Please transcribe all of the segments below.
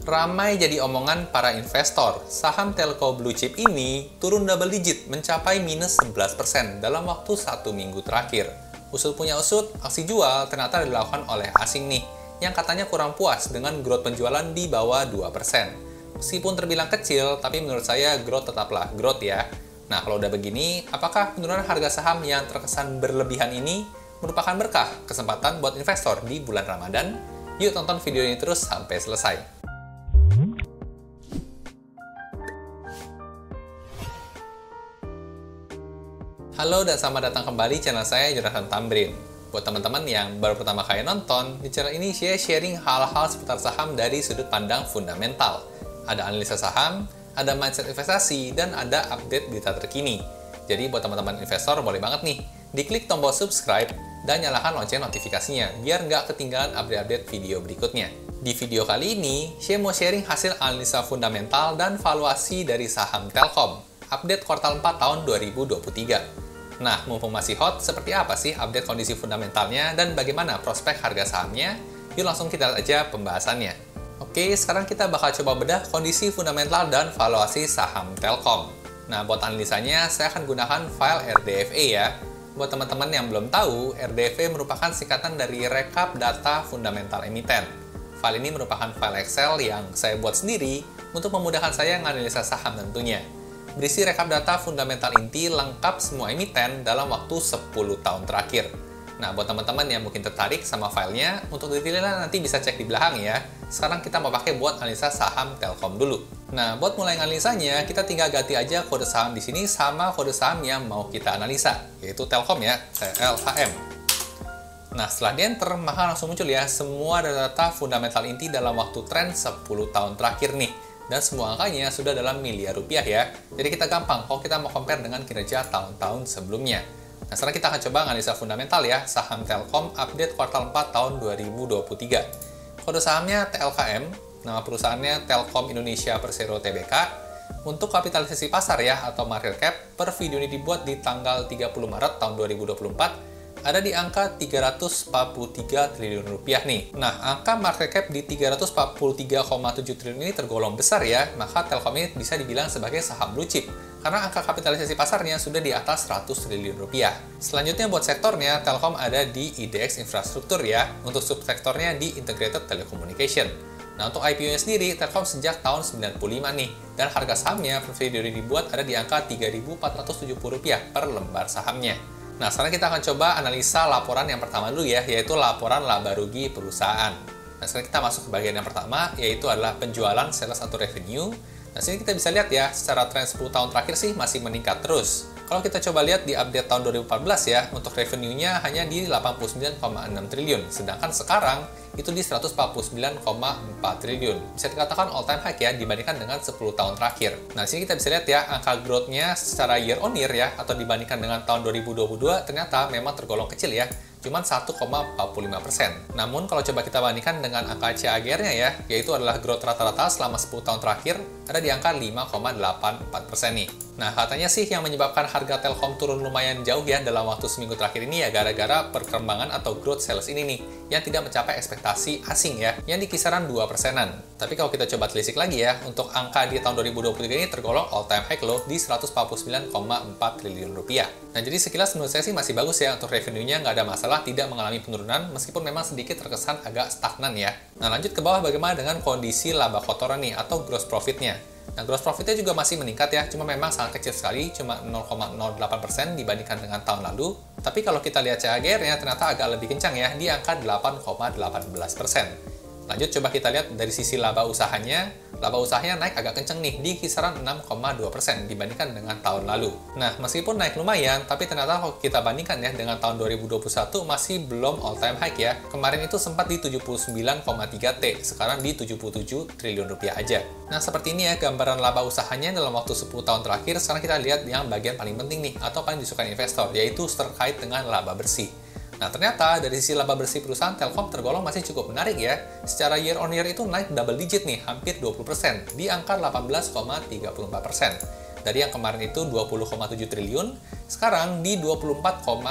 Ramai jadi omongan para investor, saham telco blue chip ini turun double digit mencapai minus 11% dalam waktu 1 minggu terakhir. Usul punya usut, aksi jual ternyata dilakukan oleh asing nih, yang katanya kurang puas dengan growth penjualan di bawah 2%. Meskipun terbilang kecil, tapi menurut saya growth tetaplah growth ya. Nah, kalau udah begini, apakah penurunan harga saham yang terkesan berlebihan ini merupakan berkah kesempatan buat investor di bulan Ramadan? Yuk tonton video ini terus sampai selesai. Halo dan selamat datang kembali channel saya Jonathan Tamrin. Buat teman-teman yang baru pertama kali nonton, di channel ini saya sharing hal-hal seputar saham dari sudut pandang fundamental. Ada analisa saham, ada mindset investasi, dan ada update berita terkini. Jadi buat teman-teman investor boleh banget nih, diklik tombol subscribe dan nyalakan lonceng notifikasinya biar nggak ketinggalan update-update video berikutnya. Di video kali ini, saya mau sharing hasil analisa fundamental dan valuasi dari saham Telkom, update kuartal 4 tahun 2023. Nah, mumpung masih hot, seperti apa sih update kondisi fundamentalnya dan bagaimana prospek harga sahamnya? Yuk langsung kita lihat aja pembahasannya. Oke, sekarang kita bakal coba bedah kondisi fundamental dan valuasi saham Telkom. Nah, buat analisanya, saya akan gunakan file RDFA ya. Buat teman-teman yang belum tahu, RDFA merupakan singkatan dari Rekap Data Fundamental Emiten. File ini merupakan file Excel yang saya buat sendiri untuk memudahkan saya menganalisa saham tentunya. Berisi rekap data fundamental inti lengkap semua emiten dalam waktu 10 tahun terakhir. Nah, buat teman-teman yang mungkin tertarik sama filenya, untuk detailnya nanti bisa cek di belakang ya. Sekarang kita mau pakai buat analisa saham Telkom dulu. Nah, buat mulai analisanya, kita tinggal ganti aja kode saham di sini sama kode saham yang mau kita analisa, yaitu Telkom ya, TLKM. Nah, setelah di enter, maka langsung muncul ya semua data fundamental inti dalam waktu tren 10 tahun terakhir nih. Dan semua angkanya sudah dalam miliar rupiah ya. Jadi kita gampang kalau kita mau compare dengan kinerja tahun-tahun sebelumnya. Nah, sekarang kita akan coba analisa fundamental ya, saham Telkom update kuartal 4 tahun 2023. Kode sahamnya TLKM, nama perusahaannya Telkom Indonesia Persero Tbk. Untuk kapitalisasi pasar ya, atau market cap, per video ini dibuat di tanggal 30 Maret tahun 2024, ada di angka 343 triliun rupiah nih. Nah, angka market cap di 343,7 triliun ini tergolong besar ya, maka Telkom ini bisa dibilang sebagai saham blue chip, karena angka kapitalisasi pasarnya sudah di atas 100 triliun rupiah. Selanjutnya buat sektornya, Telkom ada di IDX Infrastruktur ya, untuk subsektornya di Integrated Telecommunication. Nah, untuk IPO-nya sendiri, Telkom sejak tahun 95 nih, dan harga sahamnya per video ini dibuat ada di angka Rp3.470 per lembar sahamnya. Nah, sekarang kita akan coba analisa laporan yang pertama dulu ya, yaitu laporan laba rugi perusahaan. Nah, sekarang kita masuk ke bagian yang pertama, yaitu adalah penjualan, sales atau revenue. Nah, sini kita bisa lihat ya, secara tren 10 tahun terakhir sih masih meningkat terus. Kalau kita coba lihat di update tahun 2014 ya, untuk revenue-nya hanya di 89,6 triliun, sedangkan sekarang itu di 149,4 triliun. Bisa dikatakan all time high ya dibandingkan dengan 10 tahun terakhir. Nah, di sini kita bisa lihat ya, angka growth-nya secara year on year ya, atau dibandingkan dengan tahun 2022 ternyata memang tergolong kecil ya, cuman 1,45%. Namun kalau coba kita bandingkan dengan angka CAGR-nya ya, yaitu adalah growth rata-rata selama 10 tahun terakhir, ada di angka 5,84% nih. Nah, katanya sih yang menyebabkan harga Telkom turun lumayan jauh ya dalam waktu seminggu terakhir ini ya gara-gara perkembangan atau growth sales ini nih, yang tidak mencapai ekspektasi asing ya, yang di kisaran 2%-an. Tapi kalau kita coba telisik lagi ya, untuk angka di tahun 2023 ini tergolong all time high low di 149,4 triliun rupiah. Nah, jadi sekilas menurut saya sih masih bagus ya, untuk revenue-nya nggak ada masalah, tidak mengalami penurunan, meskipun memang sedikit terkesan agak stagnan ya. Nah, lanjut ke bawah bagaimana dengan kondisi laba kotoran nih, atau gross profit-nya. Nah, gross profit-nya juga masih meningkat ya, cuma memang sangat kecil sekali, cuma 0,08% dibandingkan dengan tahun lalu. Tapi kalau kita lihat CAGR-nya ternyata agak lebih kencang ya, di angka 8,18%. Lanjut coba kita lihat dari sisi laba usahanya. Laba usahanya naik agak kenceng nih, di kisaran 6,2% dibandingkan dengan tahun lalu. Nah, meskipun naik lumayan, tapi ternyata kalau kita bandingkan ya dengan tahun 2021 masih belum all time high ya. Kemarin itu sempat di 79,3 T, sekarang di 77 triliun rupiah aja. Nah, seperti ini ya gambaran laba usahanya dalam waktu 10 tahun terakhir. Sekarang kita lihat yang bagian paling penting nih, atau paling disukai investor, yaitu terkait dengan laba bersih. Nah, ternyata dari sisi laba bersih perusahaan Telkom tergolong masih cukup menarik ya. Secara year on year itu naik double digit nih, hampir 20%, di angka 18,34%. Dari yang kemarin itu 20,7 triliun, sekarang di 24,5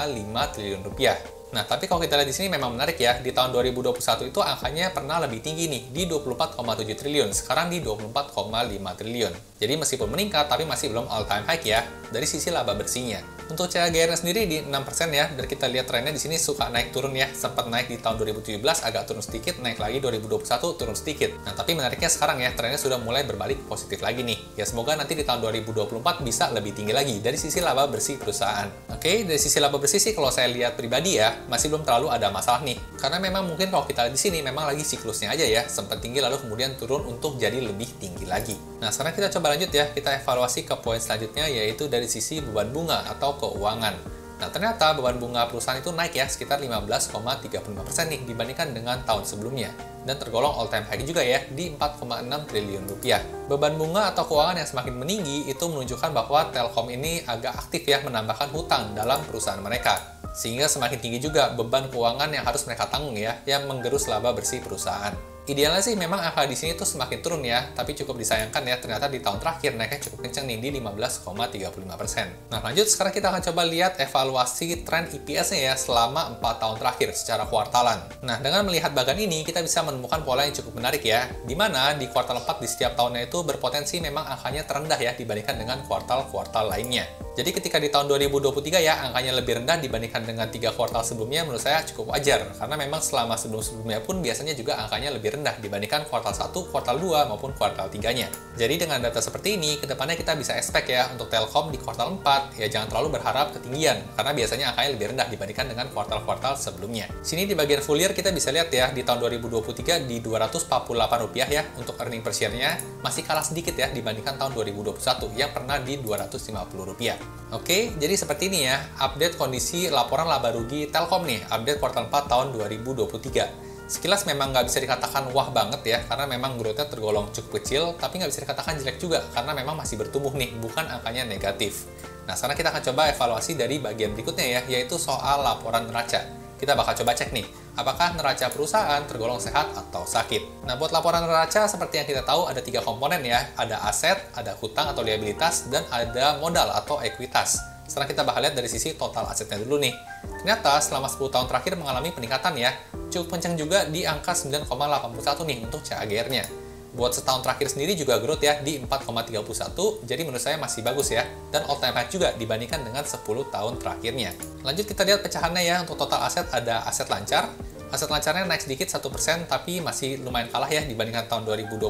triliun rupiah. Nah, tapi kalau kita lihat di sini memang menarik ya. Di tahun 2021 itu angkanya pernah lebih tinggi nih, di 24,7 triliun. Sekarang di 24,5 triliun. Jadi meskipun meningkat, tapi masih belum all time high ya, dari sisi laba bersihnya. Untuk CAGR-nya sendiri di 6% ya, dan kita lihat trennya di sini suka naik turun ya. Sempat naik di tahun 2017, agak turun sedikit, naik lagi 2021, turun sedikit. Nah, tapi menariknya sekarang ya, trennya sudah mulai berbalik positif lagi nih. Ya, semoga nanti di tahun 2024 bisa lebih tinggi lagi dari sisi laba bersih perusahaan. Oke, dari sisi laba bersih sih kalau saya lihat pribadi ya, masih belum terlalu ada masalah nih. Karena memang mungkin kalau kita lihat di sini memang lagi siklusnya aja ya, sempat tinggi lalu kemudian turun untuk jadi lebih tinggi lagi. Nah, sekarang kita coba lanjut ya, kita evaluasi ke poin selanjutnya yaitu dari sisi beban bunga atau keuangan. Nah, ternyata beban bunga perusahaan itu naik ya sekitar 15,35% nih dibandingkan dengan tahun sebelumnya. Dan tergolong all time high juga ya di 4,6 triliun rupiah. Beban bunga atau keuangan yang semakin meninggi itu menunjukkan bahwa Telkom ini agak aktif ya menambahkan hutang dalam perusahaan mereka. Sehingga semakin tinggi juga beban keuangan yang harus mereka tanggung ya, yang menggerus laba bersih perusahaan. Idealnya sih memang angka di sini tuh semakin turun ya, tapi cukup disayangkan ya ternyata di tahun terakhir naiknya cukup kencang nih di 15,35%. Nah, lanjut sekarang kita akan coba lihat evaluasi tren EPS-nya ya selama 4 tahun terakhir secara kuartalan. Nah, dengan melihat bagan ini kita bisa menemukan pola yang cukup menarik ya, di mana di kuartal 4 di setiap tahunnya itu berpotensi memang angkanya terendah ya dibandingkan dengan kuartal-kuartal lainnya. Jadi ketika di tahun 2023 ya angkanya lebih rendah dibandingkan dengan 3 kuartal sebelumnya menurut saya cukup wajar, karena memang selama sebelum-sebelumnya pun biasanya juga angkanya lebih rendah dibandingkan kuartal 1, kuartal 2, maupun kuartal 3-nya. Jadi dengan data seperti ini, kedepannya kita bisa expect ya untuk Telkom di kuartal 4, ya jangan terlalu berharap ketinggian, karena biasanya angkanya lebih rendah dibandingkan dengan kuartal-kuartal sebelumnya. Sini di bagian full year kita bisa lihat ya, di tahun 2023 di Rp248 ya untuk earning per share-nya, masih kalah sedikit ya dibandingkan tahun 2021 yang pernah di Rp250. Oke, jadi seperti ini ya, update kondisi laporan laba rugi Telkom nih, update kuartal 4 tahun 2023. Sekilas memang nggak bisa dikatakan wah banget ya, karena memang growth-nya tergolong cukup kecil, tapi nggak bisa dikatakan jelek juga, karena memang masih bertumbuh nih, bukan angkanya negatif. Nah, sekarang kita akan coba evaluasi dari bagian berikutnya ya, yaitu soal laporan neraca. Kita bakal coba cek nih, apakah neraca perusahaan tergolong sehat atau sakit. Nah, buat laporan neraca, seperti yang kita tahu, ada 3 komponen ya, ada aset, ada hutang atau liabilitas, dan ada modal atau ekuitas. Sekarang kita bakal lihat dari sisi total asetnya dulu nih. Ternyata selama 10 tahun terakhir mengalami peningkatan ya, cukup kencang juga di angka 9,81 nih untuk CAGR-nya. Buat setahun terakhir sendiri juga growth ya di 4,31, jadi menurut saya masih bagus ya, dan all time high juga dibandingkan dengan 10 tahun terakhirnya. Lanjut kita lihat pecahannya ya, untuk total aset ada aset lancar. Aset lancarnya naik sedikit 1%, tapi masih lumayan kalah ya dibandingkan tahun 2021.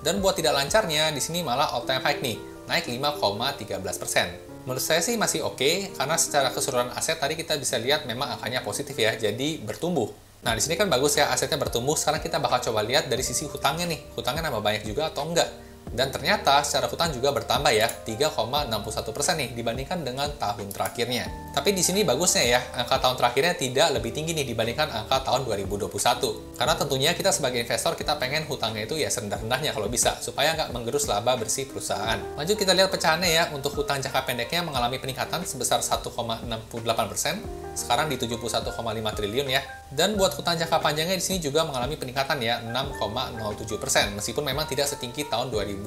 Dan buat tidak lancarnya, di sini malah all time high nih, naik 5,13%. Menurut saya sih masih oke, karena secara keseluruhan aset tadi kita bisa lihat memang angkanya positif ya, jadi bertumbuh. Nah, di sini kan bagus ya, asetnya bertumbuh. Sekarang kita bakal coba lihat dari sisi hutangnya nih, hutangnya nambah banyak juga atau enggak. Dan ternyata secara hutang juga bertambah ya, 3,61% nih dibandingkan dengan tahun terakhirnya. Tapi di sini bagusnya ya, angka tahun terakhirnya tidak lebih tinggi nih dibandingkan angka tahun 2021. Karena tentunya kita sebagai investor, kita pengen hutangnya itu ya serendah-rendahnya kalau bisa, supaya nggak menggerus laba bersih perusahaan. Lanjut kita lihat pecahannya ya, untuk hutang jangka pendeknya mengalami peningkatan sebesar 1,68%, sekarang di 71,5 triliun ya. Dan buat hutang jangka panjangnya di sini juga mengalami peningkatan ya, 6,07%, meskipun memang tidak setinggi tahun 2021.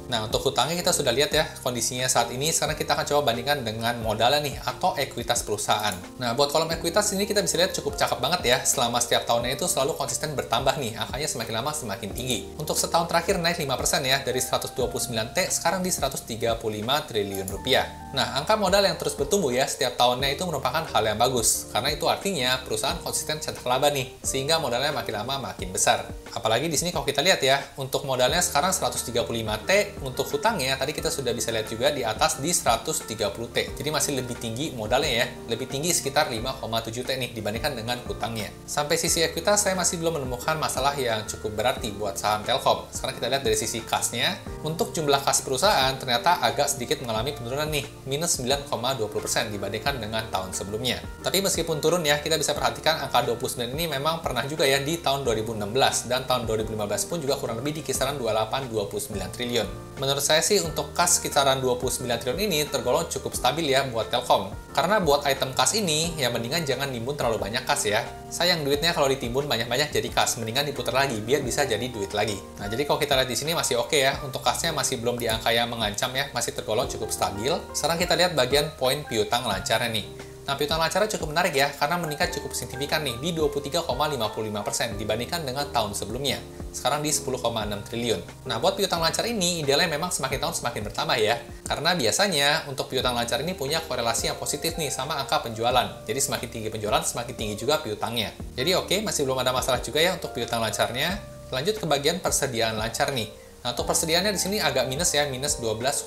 Nah, untuk hutangnya kita sudah lihat ya kondisinya saat ini. Sekarang kita akan coba bandingkan dengan modalnya nih, atau ekuitas perusahaan. Nah, buat kolom ekuitas ini kita bisa lihat cukup cakep banget ya. Selama setiap tahunnya itu selalu konsisten bertambah nih, angkanya semakin lama semakin tinggi. Untuk setahun terakhir naik 5% ya, dari 129T sekarang di 135 triliun rupiah. Nah, angka modal yang terus bertumbuh ya setiap tahunnya itu merupakan hal yang bagus, karena itu artinya perusahaan konsisten cetak laba nih, sehingga modalnya makin lama makin besar. Apalagi di sini kalau kita lihat ya, untuk modalnya sekarang 135T, untuk hutangnya tadi kita sudah bisa lihat juga di atas di 130T. Jadi masih lebih tinggi modalnya ya, lebih tinggi sekitar 5,7T nih dibandingkan dengan hutangnya. Sampai sisi ekuitas saya masih belum menemukan masalah yang cukup berarti buat saham Telkom. Sekarang kita lihat dari sisi kasnya, untuk jumlah kas perusahaan ternyata agak sedikit mengalami penurunan nih, minus 9,20% dibandingkan dengan tahun sebelumnya. Tapi meskipun turun ya, kita bisa perhatikan angka 29 ini memang pernah juga ya di tahun 2016, dan tahun 2015 pun juga kurang lebih di kisaran 28-29 triliun. Menurut saya sih untuk kas kisaran 29 triliun ini tergolong cukup stabil ya buat Telkom. Karena buat item kas ini, ya mendingan jangan nimbun terlalu banyak kas ya. Sayang duitnya kalau ditimbun banyak-banyak jadi kas, mendingan diputar lagi biar bisa jadi duit lagi. Nah, jadi kalau kita lihat di sini masih oke ya, untuk kasnya masih belum di angka yang mengancam ya, masih tergolong cukup stabil. Sekarang kita lihat bagian poin piutang lancarnya nih. Nah, piutang lancarnya cukup menarik ya, karena meningkat cukup signifikan nih, di 23,55% dibandingkan dengan tahun sebelumnya. Sekarang di 10,6 triliun. Nah, buat piutang lancar ini, idealnya memang semakin tahun semakin bertambah ya. Karena biasanya untuk piutang lancar ini punya korelasi yang positif nih sama angka penjualan. Jadi semakin tinggi penjualan, semakin tinggi juga piutangnya. Jadi oke, masih belum ada masalah juga ya untuk piutang lancarnya. Lanjut ke bagian persediaan lancar nih. Nah, untuk persediaannya di sini agak minus ya, minus 12,85%.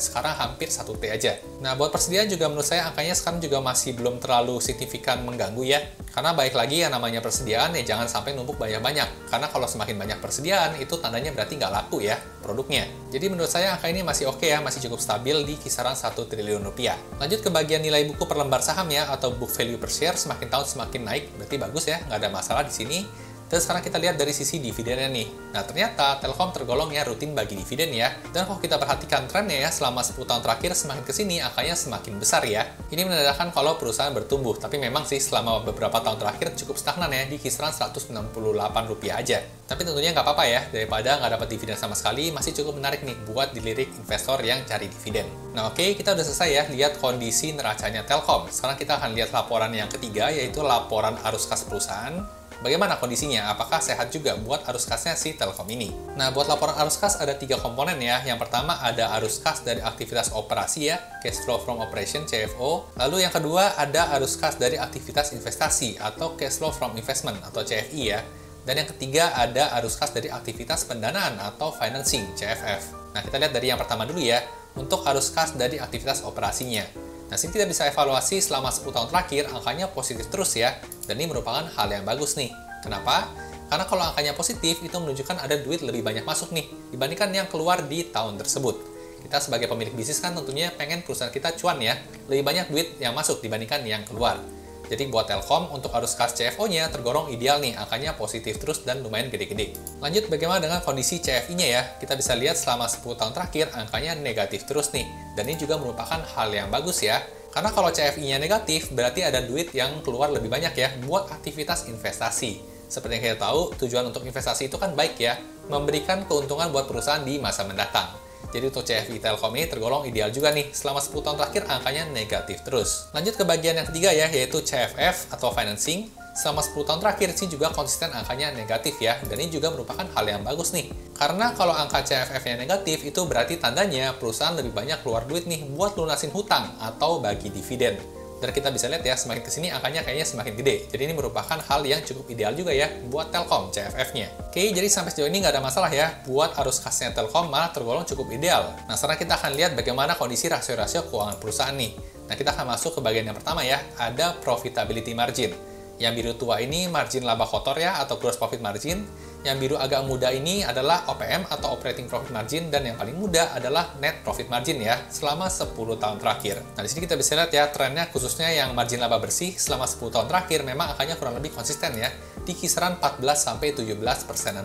Sekarang hampir 1T aja. Nah, buat persediaan juga menurut saya angkanya sekarang juga masih belum terlalu signifikan mengganggu ya. Karena baik lagi yang namanya persediaan ya jangan sampai numpuk banyak-banyak. Karena kalau semakin banyak persediaan, itu tandanya berarti nggak laku ya produknya. Jadi menurut saya angka ini masih oke ya, masih cukup stabil di kisaran 1 triliun rupiah. Lanjut ke bagian nilai buku per lembar saham ya, atau book value per share, semakin tahun semakin naik, berarti bagus ya, nggak ada masalah di sini. Dan sekarang kita lihat dari sisi dividennya nih. Nah, ternyata Telkom tergolong ya rutin bagi dividen ya. Dan kalau kita perhatikan trennya ya, selama 10 tahun terakhir semakin kesini angkanya semakin besar ya. Ini menandakan kalau perusahaan bertumbuh. Tapi memang sih selama beberapa tahun terakhir cukup stagnan ya, di kisaran Rp168 aja. Tapi tentunya nggak apa-apa ya, daripada nggak dapat dividen sama sekali, masih cukup menarik nih buat dilirik investor yang cari dividen. Nah oke, kita udah selesai ya lihat kondisi neracanya Telkom. Sekarang kita akan lihat laporan yang ketiga, yaitu laporan arus kas perusahaan. Bagaimana kondisinya? Apakah sehat juga buat arus kasnya si Telkom ini? Nah, buat laporan arus kas ada 3 komponen ya. Yang pertama ada arus kas dari aktivitas operasi ya, cash flow from operation, CFO. Lalu yang kedua ada arus kas dari aktivitas investasi atau cash flow from investment atau CFI ya. Dan yang ketiga ada arus kas dari aktivitas pendanaan atau financing, CFF. Nah, kita lihat dari yang pertama dulu ya, untuk arus kas dari aktivitas operasinya. Nah, sini kita bisa evaluasi selama 10 tahun terakhir, angkanya positif terus ya. Dan ini merupakan hal yang bagus nih. Kenapa? Karena kalau angkanya positif, itu menunjukkan ada duit lebih banyak masuk nih, dibandingkan yang keluar di tahun tersebut. Kita sebagai pemilik bisnis kan tentunya pengen perusahaan kita cuan ya, lebih banyak duit yang masuk dibandingkan yang keluar. Jadi buat Telkom, untuk arus kas CFO-nya tergolong ideal nih, angkanya positif terus dan lumayan gede-gede. Lanjut, bagaimana dengan kondisi CFI-nya ya? Kita bisa lihat selama 10 tahun terakhir, angkanya negatif terus nih. Dan ini juga merupakan hal yang bagus ya. Karena kalau CFI-nya negatif, berarti ada duit yang keluar lebih banyak ya, buat aktivitas investasi. Seperti yang kita tahu, tujuan untuk investasi itu kan baik ya, memberikan keuntungan buat perusahaan di masa mendatang. Jadi untuk CFI Telkom ini tergolong ideal juga nih, selama 10 tahun terakhir angkanya negatif terus. Lanjut ke bagian yang ketiga ya, yaitu CFF atau financing. Selama 10 tahun terakhir sih juga konsisten angkanya negatif ya, dan ini juga merupakan hal yang bagus nih. Karena kalau angka CFF-nya negatif, itu berarti tandanya perusahaan lebih banyak keluar duit nih buat lunasin hutang atau bagi dividen. Dan kita bisa lihat ya, semakin kesini angkanya kayaknya semakin gede. Jadi ini merupakan hal yang cukup ideal juga ya buat Telkom CFF-nya. Oke, jadi sampai sejauh ini nggak ada masalah ya. Buat arus kasnya Telkom malah tergolong cukup ideal. Nah, sekarang kita akan lihat bagaimana kondisi rasio-rasio keuangan perusahaan nih. Nah, kita akan masuk ke bagian yang pertama ya, ada profitability margin. Yang biru tua ini margin laba kotor ya, atau gross profit margin. Yang biru agak muda ini adalah OPM atau operating profit margin, dan yang paling muda adalah net profit margin ya, selama 10 tahun terakhir. Nah, di sini kita bisa lihat ya, trennya khususnya yang margin laba bersih selama 10 tahun terakhir memang angkanya kurang lebih konsisten ya, di kisaran 14-17%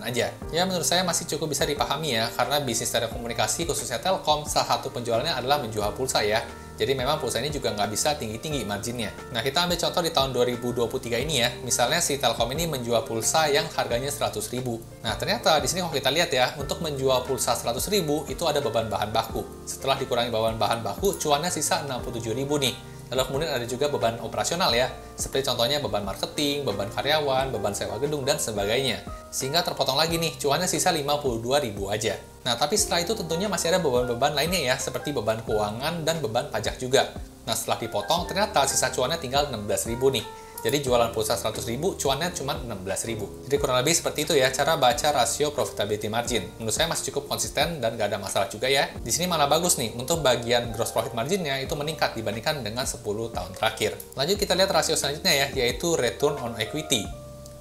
aja. Ya, menurut saya masih cukup bisa dipahami ya, karena bisnis telekomunikasi khususnya Telkom, salah satu penjualannya adalah menjual pulsa ya. Jadi memang pulsa ini juga nggak bisa tinggi-tinggi marginnya. Nah, kita ambil contoh di tahun 2023 ini ya. Misalnya si Telkom ini menjual pulsa yang harganya 100.000. Nah, ternyata di sini kalau kita lihat ya, untuk menjual pulsa 100.000 itu ada beban bahan baku. Setelah dikurangi beban bahan baku, cuannya sisa 67.000 nih. Lalu kemudian ada juga beban operasional ya, seperti contohnya beban marketing, beban karyawan, beban sewa gedung, dan sebagainya. Sehingga terpotong lagi nih, cuannya sisa 52.000 aja. Nah, tapi setelah itu tentunya masih ada beban-beban lainnya ya, seperti beban keuangan dan beban pajak juga. Nah, setelah dipotong, ternyata sisa cuannya tinggal 16.000 nih. Jadi jualan pulsa 100.000, cuannya cuma 16.000. Jadi kurang lebih seperti itu ya cara baca rasio profitability margin. Menurut saya masih cukup konsisten dan nggak ada masalah juga ya. Di sini malah bagus nih, untuk bagian gross profit marginnya itu meningkat dibandingkan dengan 10 tahun terakhir. Lanjut kita lihat rasio selanjutnya ya, yaitu return on equity.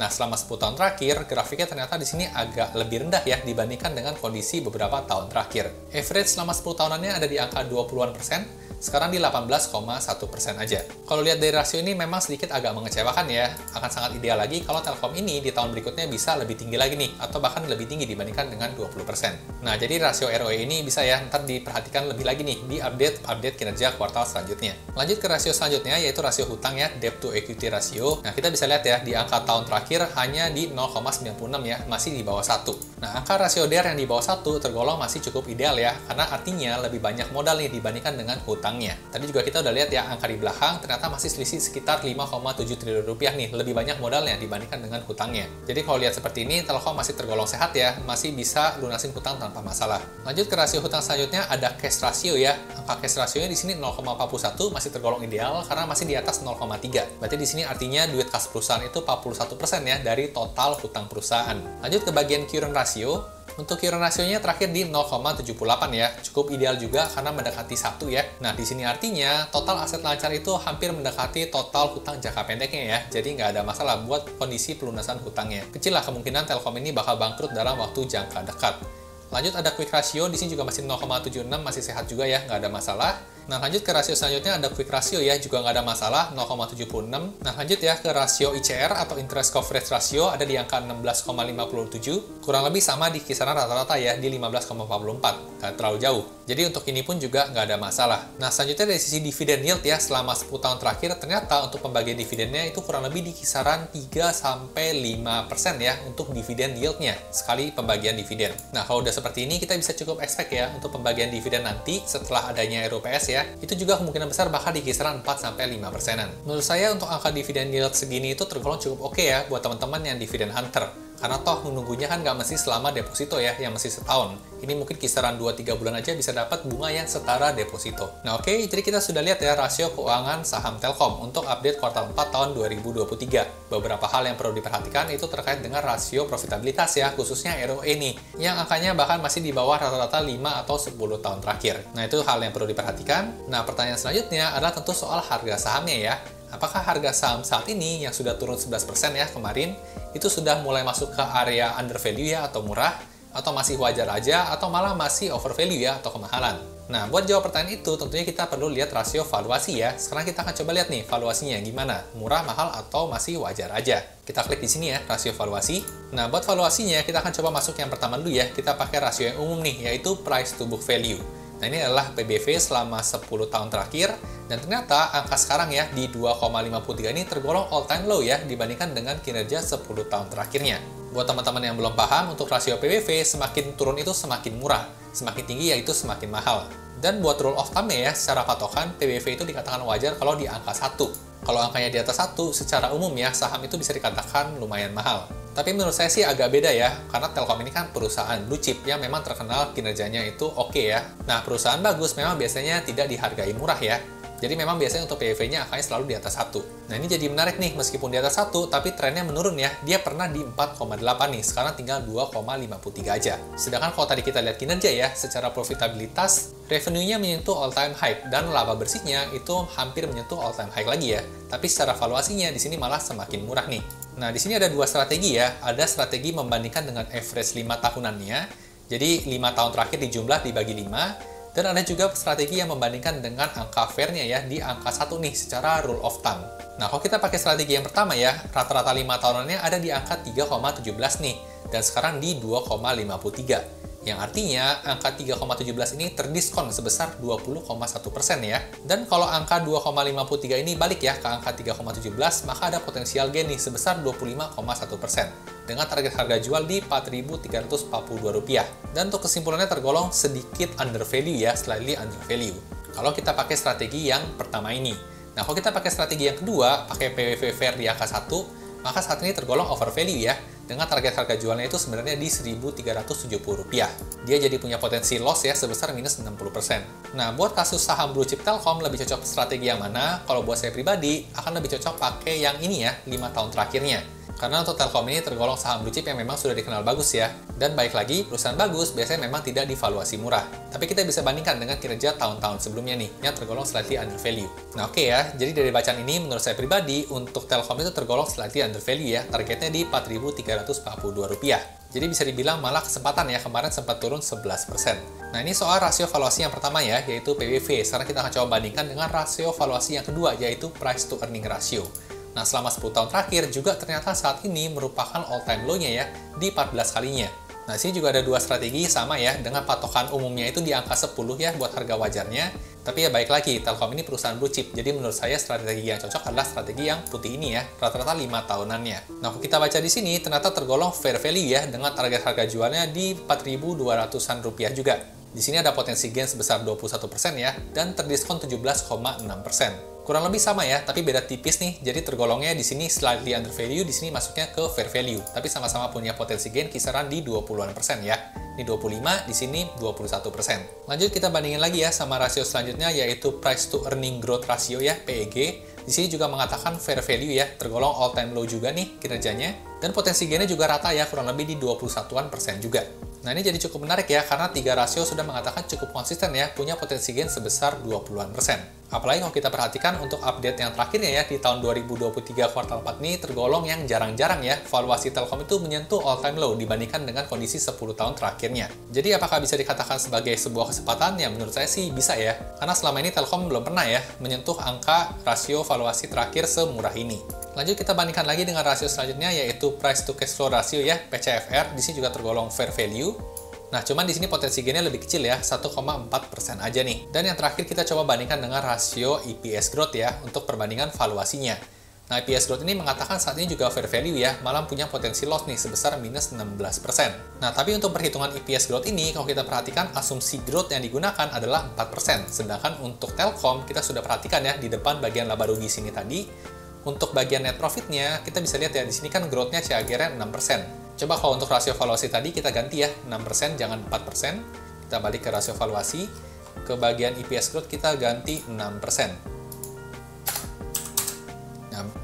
Nah, selama 10 tahun terakhir, grafiknya ternyata di sini agak lebih rendah ya dibandingkan dengan kondisi beberapa tahun terakhir. Average selama 10 tahunannya ada di angka 20-an%, sekarang di 18,1% aja. Kalau lihat dari rasio ini memang sedikit agak mengecewakan ya. Akan sangat ideal lagi kalau Telkom ini di tahun berikutnya bisa lebih tinggi lagi nih, atau bahkan lebih tinggi dibandingkan dengan 20%. Nah, jadi rasio ROE ini bisa ya ntar diperhatikan lebih lagi nih di update kinerja kuartal selanjutnya. Lanjut ke rasio selanjutnya, yaitu rasio hutang ya, debt to equity ratio. Nah, kita bisa lihat ya, di angka tahun terakhir hanya di 0,96 ya, masih di bawah 1. Nah, angka rasio DER yang di bawah 1 tergolong masih cukup ideal ya, karena artinya lebih banyak modal nih dibandingkan dengan hutangnya. Tadi juga kita udah lihat ya, angka di belakang ternyata masih selisih sekitar 5,7 triliun rupiah nih, lebih banyak modalnya dibandingkan dengan hutangnya. Jadi kalau lihat seperti ini, Telkom masih tergolong sehat ya, masih bisa lunasin hutang tanpa masalah. Lanjut ke rasio hutang selanjutnya, ada cash ratio ya. Angka cash rasionya di sini 0,41 masih tergolong ideal karena masih di atas 0,3. Berarti di sini artinya duit kas perusahaan itu 41% ya dari total hutang perusahaan. Lanjut ke bagian current ratio. Untuk current rasionya terakhir di 0,78 ya, cukup ideal juga karena mendekati 1 ya. Nah, di sini artinya total aset lancar itu hampir mendekati total hutang jangka pendeknya ya, jadi nggak ada masalah buat kondisi pelunasan hutangnya. Kecil lah kemungkinan Telkom ini bakal bangkrut dalam waktu jangka dekat. Lanjut ada quick ratio, di sini juga masih 0,76, masih sehat juga ya, nggak ada masalah. Nah, lanjut ke rasio selanjutnya ada quick ratio ya, juga nggak ada masalah, 0,76. Nah, lanjut ya ke rasio ICR atau interest coverage ratio ada di angka 16,57, kurang lebih sama di kisaran rata-rata ya, di 15,44, nggak terlalu jauh. Jadi untuk ini pun juga nggak ada masalah. Nah, selanjutnya dari sisi dividen yield ya, selama 10 tahun terakhir ternyata untuk pembagian dividennya itu kurang lebih di kisaran 3-5% ya untuk dividen yieldnya sekali pembagian dividen. Nah, kalau udah seperti ini kita bisa cukup expect ya untuk pembagian dividen nanti setelah adanya RUPS ya, itu juga kemungkinan besar bakal di kisaran 4-5%-an. Menurut saya untuk angka dividen yield segini itu tergolong cukup oke ya buat teman-teman yang dividen hunter. Karena toh menunggunya kan nggak mesti selama deposito ya, yang mesti setahun. Ini mungkin kisaran 2-3 bulan aja bisa dapat bunga yang setara deposito. Nah oke, jadi kita sudah lihat ya rasio keuangan saham Telkom untuk update kuartal 4 tahun 2023. Beberapa hal yang perlu diperhatikan itu terkait dengan rasio profitabilitas ya, khususnya ROE nih, yang angkanya bahkan masih di bawah rata-rata 5 atau 10 tahun terakhir. Nah itu hal yang perlu diperhatikan. Nah pertanyaan selanjutnya adalah tentu soal harga sahamnya ya. Apakah harga saham saat ini yang sudah turun 11% ya kemarin, itu sudah mulai masuk ke area under value ya atau murah, atau masih wajar aja, atau malah masih over value ya atau kemahalan? Nah, buat jawab pertanyaan itu tentunya kita perlu lihat rasio valuasi ya. Sekarang kita akan coba lihat nih valuasinya gimana, murah, mahal, atau masih wajar aja. Kita klik di sini ya, rasio valuasi. Nah, buat valuasinya kita akan coba masuk yang pertama dulu ya. Kita pakai rasio yang umum nih, yaitu price to book value. Nah, ini adalah PBV selama 10 tahun terakhir, dan ternyata angka sekarang ya di 2,53 ini tergolong all time low ya dibandingkan dengan kinerja 10 tahun terakhirnya. Buat teman-teman yang belum paham, untuk rasio PBV semakin turun itu semakin murah, semakin tinggi yaitu semakin mahal. Dan buat rule of thumb-nya ya, secara patokan PBV itu dikatakan wajar kalau di angka 1. Kalau angkanya di atas 1, secara umum ya, saham itu bisa dikatakan lumayan mahal. Tapi menurut saya sih agak beda ya, karena Telkom ini kan perusahaan blue chip yang memang terkenal kinerjanya itu oke ya. Nah, perusahaan bagus memang biasanya tidak dihargai murah ya. Jadi memang biasanya untuk PBV-nya angkanya selalu di atas 1. Nah, ini jadi menarik nih, meskipun di atas 1, tapi trennya menurun ya. Dia pernah di 4,8 nih, sekarang tinggal 2,53 aja. Sedangkan kalau tadi kita lihat kinerja ya, secara profitabilitas, revenue-nya menyentuh all-time high, dan laba bersihnya itu hampir menyentuh all-time high lagi ya. Tapi secara valuasinya di sini malah semakin murah nih. Nah, di sini ada dua strategi ya. Ada strategi membandingkan dengan average 5 tahunannya. Jadi, 5 tahun terakhir dijumlah dibagi 5. Dan ada juga strategi yang membandingkan dengan angka fair-nya ya, di angka 1 nih, secara rule of thumb. Nah, kalau kita pakai strategi yang pertama ya, rata-rata 5 tahunannya ada di angka 3,17 nih, dan sekarang di 2,53. Yang artinya, angka 3,17 ini terdiskon sebesar 20,1% ya. Dan kalau angka 2,53 ini balik ya ke angka 3,17, maka ada potensial gain nih sebesar 25,1%. Dengan target harga jual di Rp4.342. Dan untuk kesimpulannya tergolong sedikit under value ya, slightly under value. Kalau kita pakai strategi yang pertama ini. Nah, kalau kita pakai strategi yang kedua, pakai PBV fair di angka 1, maka saat ini tergolong over value ya. Dengan target harga jualnya itu sebenarnya di Rp1.370. Dia jadi punya potensi loss ya sebesar minus 60%. Nah, buat kasus saham blue chip Telkom lebih cocok strategi yang mana? Kalau buat saya pribadi, akan lebih cocok pakai yang ini ya, 5 tahun terakhirnya. Karena untuk Telkom ini tergolong saham blue chip yang memang sudah dikenal bagus ya. Dan baik lagi, perusahaan bagus biasanya memang tidak divaluasi murah. Tapi kita bisa bandingkan dengan kinerja tahun-tahun sebelumnya nih, yang tergolong slightly under value. Nah oke ya, jadi dari bacaan ini menurut saya pribadi, untuk Telkom itu tergolong slightly under value ya, targetnya di Rp4.342. Jadi bisa dibilang malah kesempatan ya, kemarin sempat turun 11%. Nah ini soal rasio valuasi yang pertama ya, yaitu PBV. Sekarang kita akan coba bandingkan dengan rasio valuasi yang kedua, yaitu price to earning ratio. Nah, selama 10 tahun terakhir juga ternyata saat ini merupakan all-time low-nya ya, di 14 kalinya. Nah, sini juga ada dua strategi sama ya, dengan patokan umumnya itu di angka 10 ya buat harga wajarnya, Tapi ya baik lagi, Telkom ini perusahaan blue chip, jadi menurut saya strategi yang cocok adalah strategi yang putih ini ya, rata-rata 5 tahunannya. Nah, kalau kita baca di sini, ternyata tergolong fair value ya, dengan target harga jualnya di 4.200-an rupiah juga. Di sini ada potensi gain sebesar 21% ya, dan terdiskon 17,6%. Kurang lebih sama ya, tapi beda tipis nih. Jadi tergolongnya di sini slightly under value, di sini masuknya ke fair value. Tapi sama-sama punya potensi gain kisaran di 20-an% ya. Ini 25, di sini 21%. Lanjut kita bandingin lagi ya sama rasio selanjutnya, yaitu price to earning growth ratio ya, PEG. Di sini juga mengatakan fair value ya, tergolong all time low juga nih kinerjanya. Dan potensi gainnya juga rata ya, kurang lebih di 21% juga. Nah, ini jadi cukup menarik ya, karena 3 rasio sudah mengatakan cukup konsisten ya, punya potensi gain sebesar 20-an%. Apalagi kalau kita perhatikan untuk update yang terakhirnya ya, di tahun 2023 kuartal 4 ini tergolong yang jarang-jarang ya, valuasi Telkom itu menyentuh all time low dibandingkan dengan kondisi 10 tahun terakhirnya. Jadi apakah bisa dikatakan sebagai sebuah kesempatan? Ya menurut saya sih bisa ya, karena selama ini Telkom belum pernah ya menyentuh angka rasio valuasi terakhir semurah ini. Lanjut kita bandingkan lagi dengan rasio selanjutnya, yaitu price to cash flow ratio ya, PCFR. Di sini juga tergolong fair value. Nah, cuman di sini potensi gainnya lebih kecil ya, 1,4% aja nih. Dan yang terakhir kita coba bandingkan dengan rasio EPS growth ya, untuk perbandingan valuasinya. Nah, EPS growth ini mengatakan saat ini juga fair value ya, malah punya potensi loss nih sebesar minus 16%. Nah, tapi untuk perhitungan EPS growth ini, kalau kita perhatikan asumsi growth yang digunakan adalah 4%. Sedangkan untuk Telkom, kita sudah perhatikan ya, di depan bagian laba rugi sini tadi, untuk bagian net profitnya, kita bisa lihat ya, di sini kan growth-nya CAGR-nya 6%. Coba kalau untuk rasio valuasi tadi kita ganti ya, 6%, jangan 4%. Kita balik ke rasio valuasi. Ke bagian EPS growth kita ganti 6%.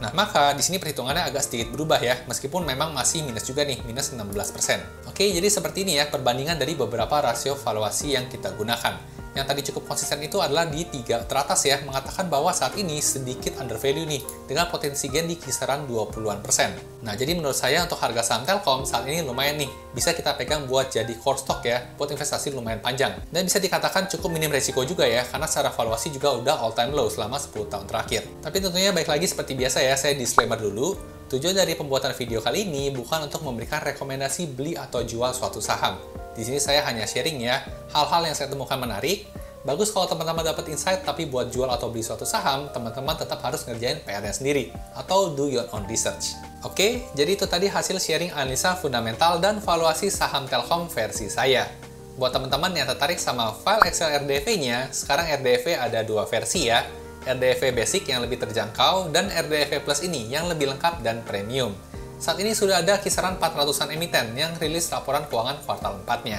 Nah, maka di sini perhitungannya agak sedikit berubah ya, meskipun memang masih minus juga nih, minus 16%. Oke, jadi seperti ini ya perbandingan dari beberapa rasio valuasi yang kita gunakan. Yang tadi cukup konsisten itu adalah di 3 teratas ya, mengatakan bahwa saat ini sedikit under value nih, dengan potensi gain di kisaran 20-an%. Nah, jadi menurut saya untuk harga saham Telkom saat ini lumayan nih, bisa kita pegang buat jadi core stock ya, buat investasi lumayan panjang. Dan bisa dikatakan cukup minim resiko juga ya, karena secara valuasi juga udah all time low selama 10 tahun terakhir. Tapi tentunya baik lagi seperti biasa ya, saya disclaimer dulu. Tujuan dari pembuatan video kali ini bukan untuk memberikan rekomendasi beli atau jual suatu saham. Di sini saya hanya sharing ya, hal-hal yang saya temukan menarik. Bagus kalau teman-teman dapat insight, tapi buat jual atau beli suatu saham, teman-teman tetap harus ngerjain PR-nya sendiri, atau do your own research. Oke, jadi itu tadi hasil sharing analisa fundamental dan valuasi saham Telkom versi saya. Buat teman-teman yang tertarik sama file Excel RDV-nya, sekarang RDV ada 2 versi ya. RDV Basic yang lebih terjangkau, dan RDV Plus ini yang lebih lengkap dan premium. Saat ini sudah ada kisaran 400-an emiten yang rilis laporan keuangan kuartal 4-nya.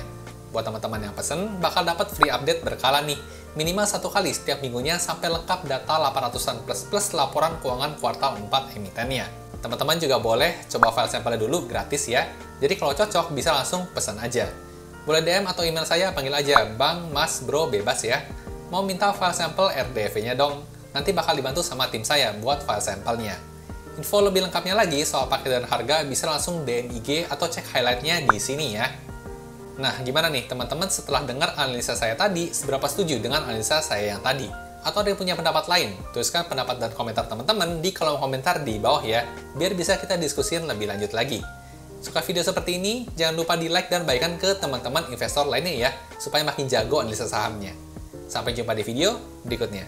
Buat teman-teman yang pesen, bakal dapat free update berkala nih. Minimal 1 kali setiap minggunya sampai lengkap data 800-an plus laporan keuangan kuartal 4 emitennya. Teman-teman juga boleh coba file sampelnya dulu gratis ya. Jadi kalau cocok bisa langsung pesan aja. Boleh DM atau email saya, panggil aja Bang, Mas, Bro, bebas ya. Mau minta file sampel RDV-nya dong. Nanti bakal dibantu sama tim saya buat file sampelnya. Info lebih lengkapnya lagi soal paket dan harga bisa langsung DM IG atau cek highlight-nya di sini ya. Nah, gimana nih teman-teman setelah dengar analisa saya tadi, seberapa setuju dengan analisa saya yang tadi? Atau ada yang punya pendapat lain? Tuliskan pendapat dan komentar teman-teman di kolom komentar di bawah ya, biar bisa kita diskusin lebih lanjut lagi. Suka video seperti ini? Jangan lupa di like dan bagikan ke teman-teman investor lainnya ya, supaya makin jago analisa sahamnya. Sampai jumpa di video berikutnya.